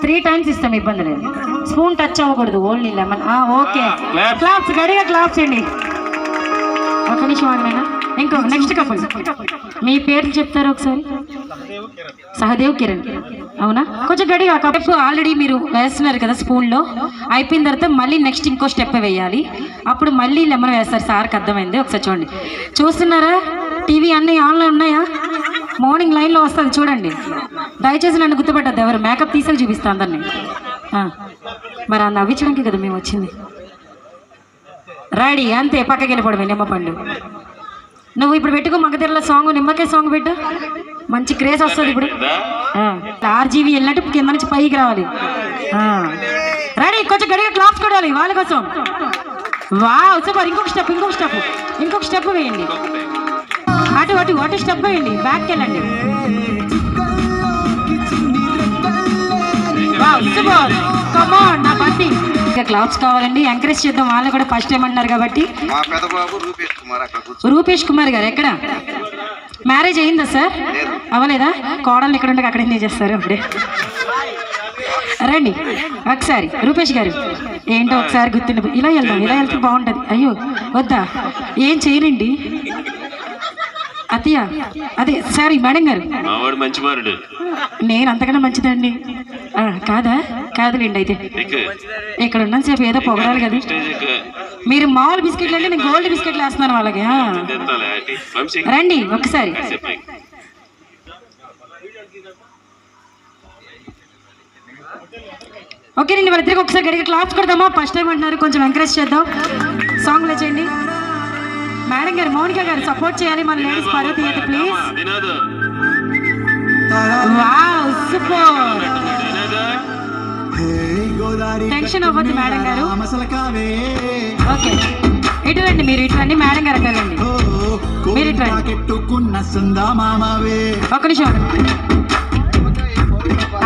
3 times ఇస్తాం, ఇబ్బంది లేదు. స్పూన్ టచ్ అవ్వకూడదు, ఓన్లీ లెమన్. ఓకే, క్లాప్స్, గడిగా క్లాప్స్ అండి. ఒక నిమిషం ఆగమేనా. ఇంకో నెక్స్ట్ కపుల్, మీ పేర్లు చెప్తారా ఒకసారి? సహదేవ్, కిరణ్. అవునా? కొంచెం గడిగా. కప్ ఆల్రెడీ మీరు వేస్తున్నారు కదా స్పూన్లో, అయిపోయిన తర్వాత మళ్ళీ నెక్స్ట్ ఇంకో స్టెప్ వేయాలి, అప్పుడు మళ్ళీ లెమన్ వేస్తారు. సార్కి అర్థమైంది, ఒకసారి చూడండి. చూస్తున్నారా? టీవీ అన్నీ ఆన్లో ఉన్నాయా? మార్నింగ్ లైన్లో వస్తుంది చూడండి. దయచేసి నన్ను గుర్తుపట్టద్దు ఎవరు. మేకప్ తీసాక చూపిస్తా అందరినీ. మరి ఆ నవ్వించడానికి కదా మేము వచ్చింది. రెడీ, అంతే. పక్కకి వెళ్ళిపోవడమే. నిమ్మ పండు నువ్వు ఇప్పుడు పెట్టుకో. మగధీరలో సాంగ్, నిమ్మకాయ సాంగ్ పెట్టు, మంచి క్రేజ్ వస్తుంది ఇప్పుడు. ఆర్జీవి వెళ్ళినట్టు కింద నుంచి పైకి రావాలి. రెడీ, కొంచెం గడిగా క్లాప్స్ కొడాలి వాళ్ళ కోసం. Wow, super. ఇంకొక స్టెప్, ఇంకొక స్టెప్, ఇంకొక స్టెప్ వేయండి. అటు అటు అటు స్టెప్ వేయండి, బ్యాక్కి వెళ్ళండి. Wow, super. కమ్ ఆన్ నా బండి. ఇంకా క్లాప్స్ కావాలండి, ఎంకరేజ్ చేద్దాం. వాళ్ళు కూడా ఫస్ట్ టైం అంటున్నారు కాబట్టి. రూపేష్ కుమార్ గారు ఎక్కడ? మ్యారేజ్ అయిందా సార్? అవ్వలేదా? కోడలు ఇక్కడ ఉంటే అక్కడ ఎంజాయ్ చేస్తారు అప్పుడే. రండి ఒకసారి. రూపేష్ గారు ఏంటో ఒకసారి గుర్తుండి. ఇలా వెళ్దాం, ఇలా వెళ్తే బాగుంటుంది. అయ్యో వద్దా, ఏం చేయరండి అత్తయ్య. అదే సారీ మేడం గారు, నేను అంతకన్నా మంచిదండి. కాదా? కాదులేండి. అయితే ఇక్కడ ఉన్నాను సేపు ఏదో పొగడాలి కదా. మీరు మామూలు బిస్కెట్లు అంటే నేను గోల్డ్ బిస్కెట్లు వేస్తున్నాను వాళ్ళకి. రండి ఒకసారి. ఓకేనండి, వాళ్ళిద్దరికి ఒకసారి గడిగా క్లాప్స్ కొడదామా? ఫస్ట్ టైం అంటున్నారు, కొంచెం ఎంకరేజ్ చేద్దాం. సాంగ్లో చేయండి. మేడం గారు, మౌనిక గారు సపోర్ట్ చేయాలి మన లేడీస్ పరువు తీయదు ప్లీజ్. Wow, super. టెన్షన్ అవ్వద్దు మేడం గారు. ఓకే, ఇటు రండి. మీరు ఇటు రండి, మేడం గారు అట్టారండి. మీరు ఇటు రండి. ఒక నిమిషం.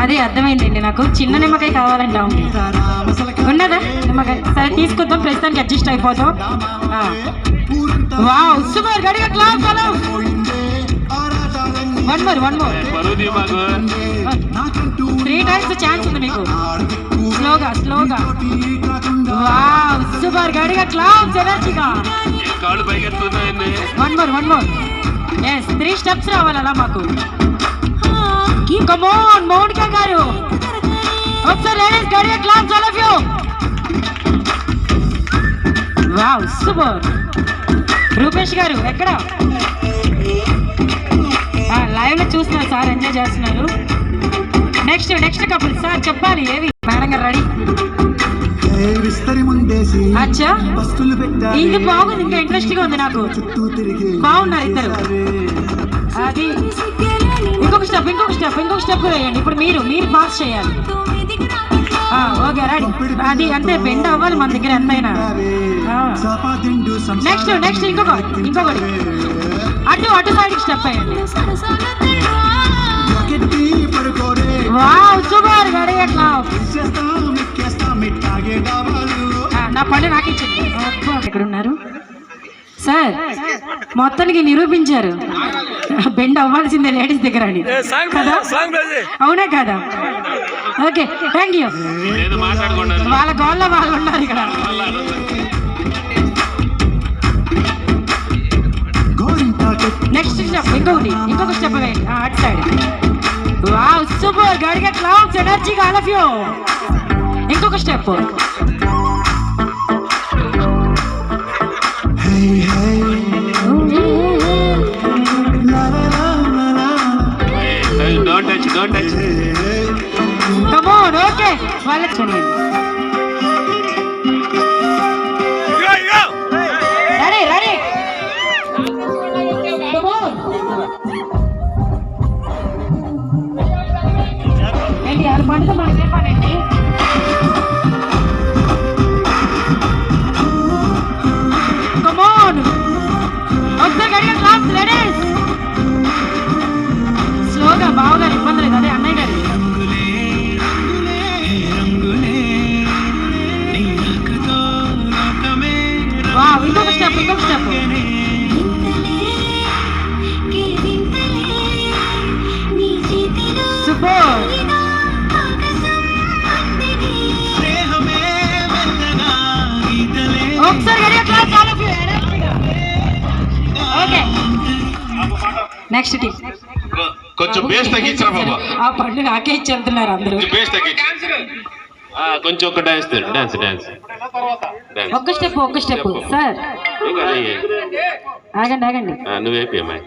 అదే అర్థమైందండి నాకు. చిన్న నిమ్మకాయ కావాలంట. ఉన్నదా నిమ్మకాయ? సరే తీసుకొద్దాం, ప్రస్తుతానికి అడ్జస్ట్ అయిపోతాం. Wow, super. గడిగా claps. Hello, one more 3 times chance ఉంది మీకు. స్లోగా స్లోగా. Wow, super. గడిగా క్లాస్, ఎనర్జీగా. One more. ఎస్, 3 steps రావాలి అలా మాకు. కమ్ ఆన్ మౌనిక గారు, ఒకసారి లేడీస్ గడిగా claps all of you. Wow, super. Rupesh గారు ఎక్కడ? లైవ్ లో చూస్తున్నారు సార్, ఎంజాయ్ చేస్తున్నారు. నెక్స్ట్ కపుల్ సార్ చెప్పాలి ఏవి. మేడం గారు రెడీ. అచ్చా, ఇది బాగుంది, ఇంకా ఇంట్రెస్ట్ గా ఉంది నాకు. బాగున్నారు ఇద్దరు. అది ఇంకొక స్టెప్ వేయండి. ఇప్పుడు మీరు పాస్ చేయాలి. Okay ready. అది అంతే, బెండ్ అవ్వాలి మన దగ్గర ఎంతైనా. నెక్స్ట్ ఇంకొకటి. అటు సైడ్కి స్టెప్ అయ్యండి. Wow, super. గడిగా నా పళ్ళు నాకు ఇచ్చింది. ఎక్కడున్నారు సార్? మొత్తానికి నిరూపించారు, బెండ్ అవ్వాల్సిందే లేడీస్ దగ్గర అని కదా. అవునా కదా? Okay, thank you. వాళ్ళ గోల్లో వాళ్ళు ఉన్నారు ఇక్కడ. నెక్స్ట్ స్టెప్, ఇంకొక స్టెప్ వేయండి అటు సైడ్. Wow, super. గడిగా క్లౌడ్స్, ఎనర్జీగా ఆల్ ఆఫ్ యూ. ఇంకొక step. Don't touch. Come on, okay. Let's go. Ready. Come on. Hey, yaar, pande mane panandi. Come on. Okay, gadiga class, ladies. Sloga, bavuga ibbandi ledhu. Ade annay gari. Wow, ఇంకొక step. Super. Next team. కొంచెం base తగ్గించరా బాబా. ఆ పండు నాకే ఇచ్చి వెళ్తున్నారు అందరూ. Base తగ్గించు. కొంచెం ఒక డాన్స్ డాన్స్. ఒక్క స్టెప్ సార్. ఆగండి నువ్వు వేపి అమ్మాయి.